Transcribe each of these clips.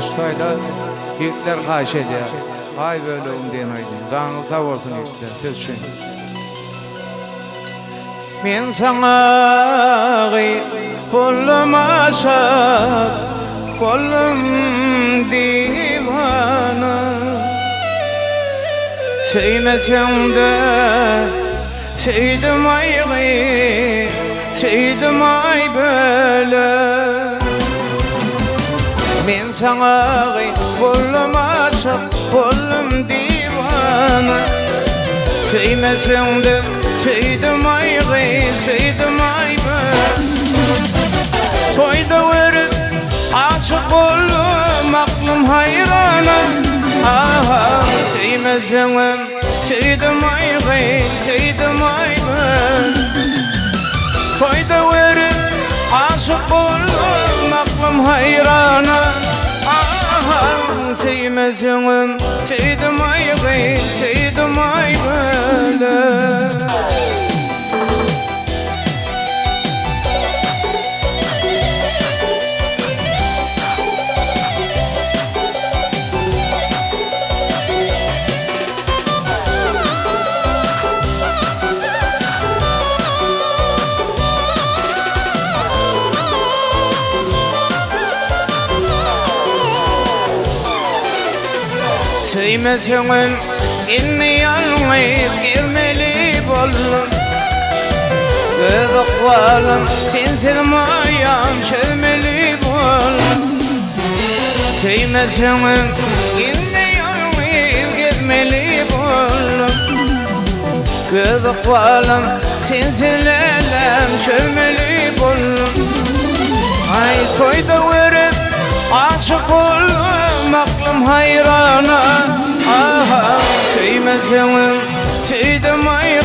Şurayda yiğitler haş ediyor. Ay böyle umdiyen aydın. Canlı tav olsun yiğitler. Biz için. Men sana kullum aşık, kullum divana. Sevmesem de sevdim ay, sevdim ay böyle. Men sana kullum aşık, kullum divana. Sevmesem de sevdim ay, sevdim ay böyle. Toyda verip aşık oldum, aklım hayrana. Aha, sevmesem sevdim ay, sevdim ay böyle. Toyda verip aşık oldum, aklım hayrana. Aha, sevmesem sevdim ay, sevdim ay böyle. Sevmesem inni yalnız girmeli bollum. Gıdıkvalım sensiz mayam sevmeli bollum. Sevmesem inni yalnız girmeli bollum. Gıdıkvalım sensiz lelem sevmeli bollum. Ay toyda verip aşık oldum, aklım hayrana. Aha, sevmesem sevdim ay,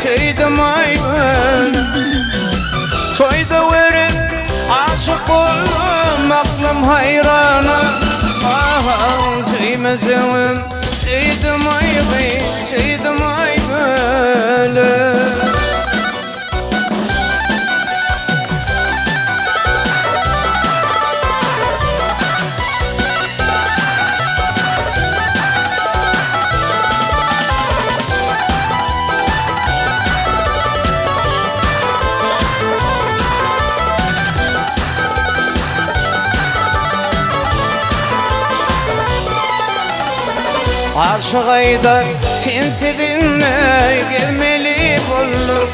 sevdim ay böyle. Toyda verip aşık oldum, aklım hayrana. Aha, sevmesem sevdim ay, sevdim ay böyle. Aşık ayda sensiz dinle gelmeli bollum.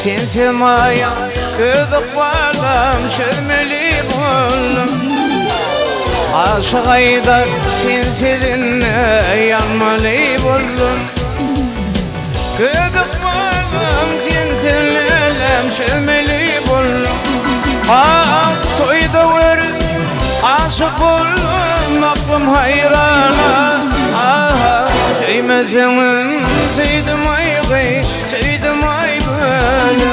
Sensiz maya gıdık varlam şözmeli bollum. Aşık ayda sensiz dinle yanmalı bollum. Gıdık varlam sensiz lelem şözmeli bollum. Ah toyda verip aşık oldum, aklım hayrana. Aha, sevmesem sevdim ay, sevdim ay böyle.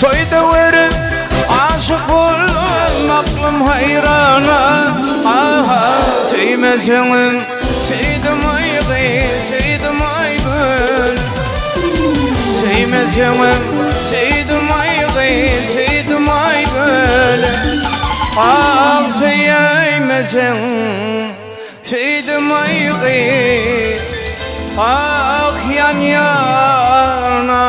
Toyda verip aşık oldum, aklım hayrana. Aha, sevmesem sevdim ay, sevdim ay böyle. Sevmesem sevdim ay, sevdim ay böyle. Ah sevmesem sevdim ay, ah yan yana.